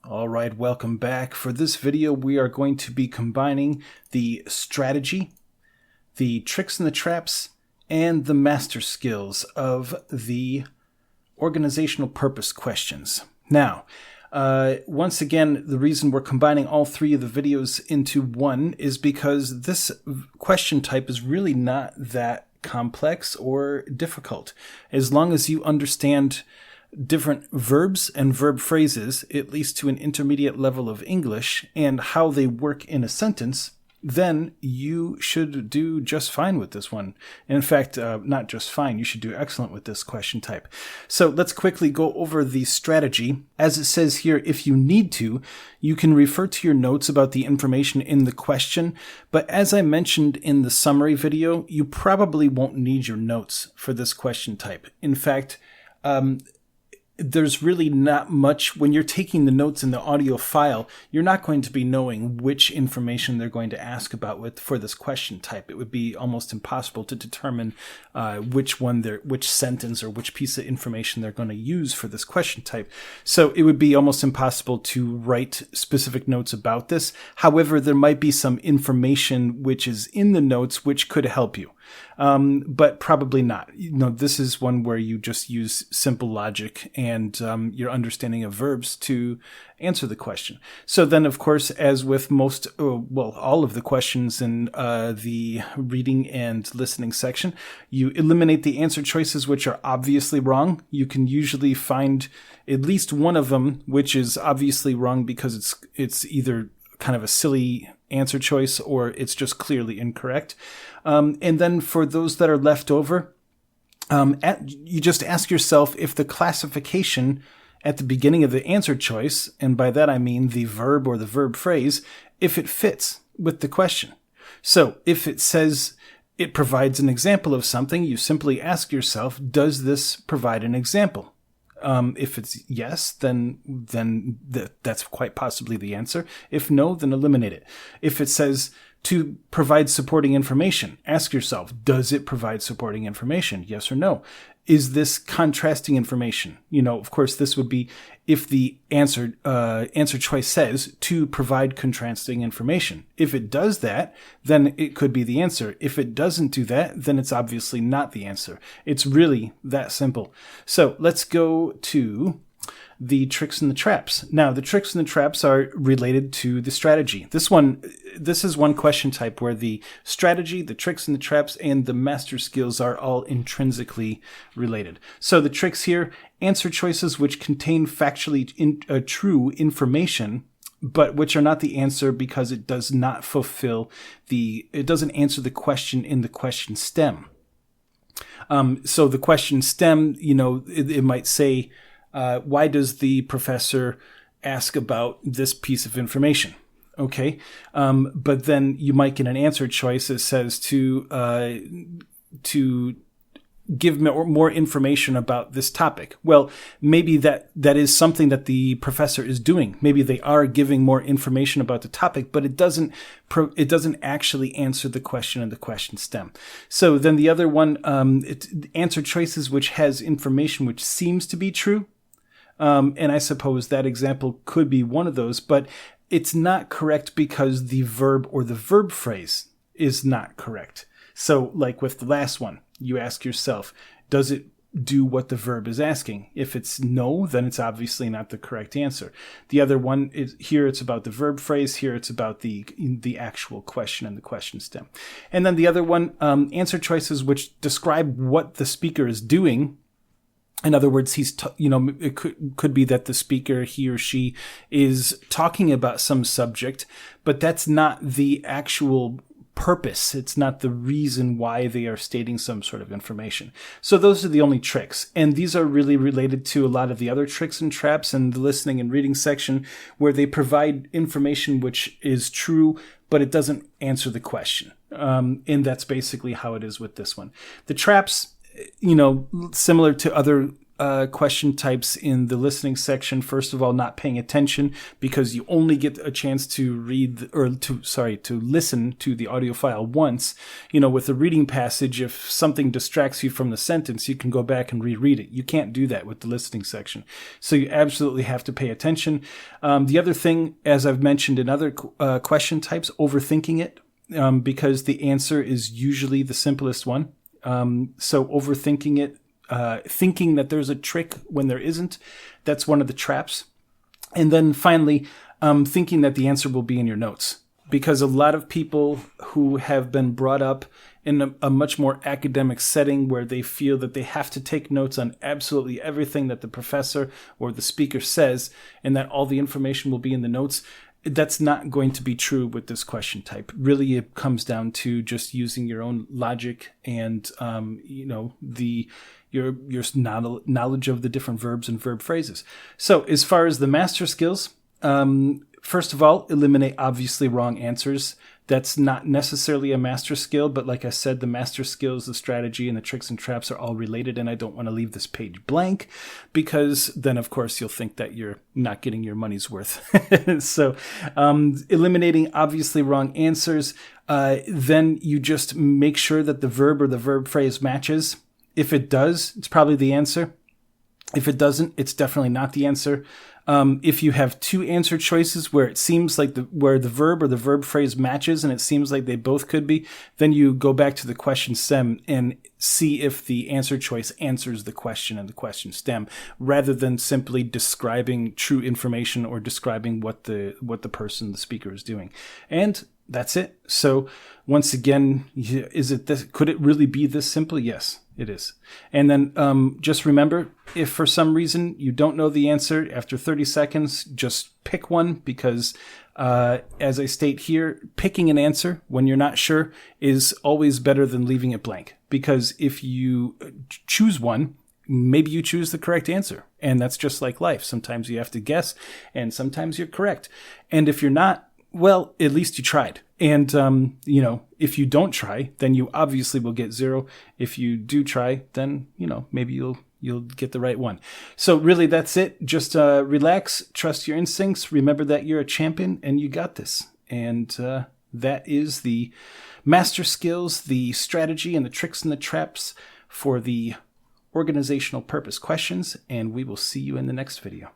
All right, welcome back. For this video, we are going to be combining the strategy, the tricks and the traps, and the master skills of the organizational purpose questions. Now, once again, the reason we're combining all three of the videos into one is because this question type is really not that complex or difficult. As long as you understand different verbs and verb phrases, at least to an intermediate level of English, and how they work in a sentence, then you should do just fine with this one. In fact, not just fine, you should do excellent with this question type. So let's quickly go over the strategy. As it says here, if you need to, you can refer to your notes about the information in the question. But as I mentioned in the summary video, you probably won't need your notes for this question type. In fact, there's really not much. When you're taking the notes in the audio file, you're not going to be knowing which information they're going to ask about for this question type. It would be almost impossible to determine which sentence or which piece of information they're going to use for this question type. So it would be almost impossible to write specific notes about this. However, there might be some information which is in the notes which could help you. But probably not. This is one where you just use simple logic and your understanding of verbs to answer the question. So then, of course, as with all of the questions in the reading and listening section, you eliminate the answer choices which are obviously wrong. You can usually find at least one of them which is obviously wrong because it's either kind of a silly answer choice or it's just clearly incorrect. And then for those that are left over, you just ask yourself if the classification at the beginning of the answer choice, and by that I mean the verb or the verb phrase, if it fits with the question. So if it says it provides an example of something, you simply ask yourself, does this provide an example? If it's yes, then that's quite possibly the answer. If no, then eliminate it. If it says to provide supporting information, ask yourself, does it provide supporting information? Yes or no? Is this contrasting information? Of course, this would be if the answer choice says to provide contrasting information. If it does that, then it could be the answer. If it doesn't do that, then it's obviously not the answer. It's really that simple. So let's go to the tricks and the traps. Now, the tricks and the traps are related to the strategy. This is one question type where the strategy, the tricks and the traps, and the master skills are all intrinsically related. So the tricks here, answer choices which contain factually true information, but which are not the answer because it does not it doesn't answer the question in the question stem. So the question stem, it might say, why does the professor ask about this piece of information? Okay. But then you might get an answer choice that says to give more information about this topic. Well, maybe that is something that the professor is doing. Maybe they are giving more information about the topic, but it doesn't actually answer the question in the question stem. So then the other one, answer choices which has information which seems to be true. And I suppose that example could be one of those, but it's not correct because the verb or the verb phrase is not correct. So like with the last one, you ask yourself, does it do what the verb is asking? If it's no, then it's obviously not the correct answer. The other one is here, it's about the verb phrase. Here, it's about the actual question and the question stem. And then the other one, answer choices which describe what the speaker is doing. In other words, it could be that the speaker, he or she, is talking about some subject, but that's not the actual purpose. It's not the reason why they are stating some sort of information. So those are the only tricks. And these are really related to a lot of the other tricks and traps in the listening and reading section where they provide information which is true, but it doesn't answer the question. And that's basically how it is with this one. The traps, similar to other question types in the listening section. First of all, not paying attention because you only get a chance to to listen to the audio file once. You know, with a reading passage, if something distracts you from the sentence, you can go back and reread it. You can't do that with the listening section. So you absolutely have to pay attention. The other thing, as I've mentioned in other question types, overthinking it, because the answer is usually the simplest one. So overthinking it, thinking that there's a trick when there isn't, that's one of the traps. And then finally, thinking that the answer will be in your notes. Because a lot of people who have been brought up in a much more academic setting where they feel that they have to take notes on absolutely everything that the professor or the speaker says, and that all the information will be in the notes, that's not going to be true with this question type. Really, it comes down to just using your own logic and, your knowledge of the different verbs and verb phrases. So as far as the master skills, first of all, eliminate obviously wrong answers. That's not necessarily a master skill, but like I said, the master skills, the strategy, and the tricks and traps are all related, and I don't want to leave this page blank because then, of course, you'll think that you're not getting your money's worth. So eliminating obviously wrong answers, then you just make sure that the verb or the verb phrase matches. If it does, it's probably the answer. If it doesn't, it's definitely not the answer. If you have two answer choices where it seems like where the verb or the verb phrase matches and it seems like they both could be, then you go back to the question stem and see if the answer choice answers the question and the question stem, rather than simply describing true information or describing what the person, the speaker, is doing. And that's it. So once again, could it really be this simple? Yes, it is. And then just remember, if for some reason you don't know the answer after 30 seconds, just pick one, because as I state here, picking an answer when you're not sure is always better than leaving it blank. Because if you choose one, maybe you choose the correct answer. And that's just like life. Sometimes you have to guess, and sometimes you're correct. And if you're not, well, at least you tried. And, if you don't try, then you obviously will get 0. If you do try, then, maybe you'll get the right one. So really, that's it. Just relax, trust your instincts. Remember that you're a champion and you got this. And that is the master skills, the strategy, and the tricks and the traps for the organizational purpose questions. And we will see you in the next video.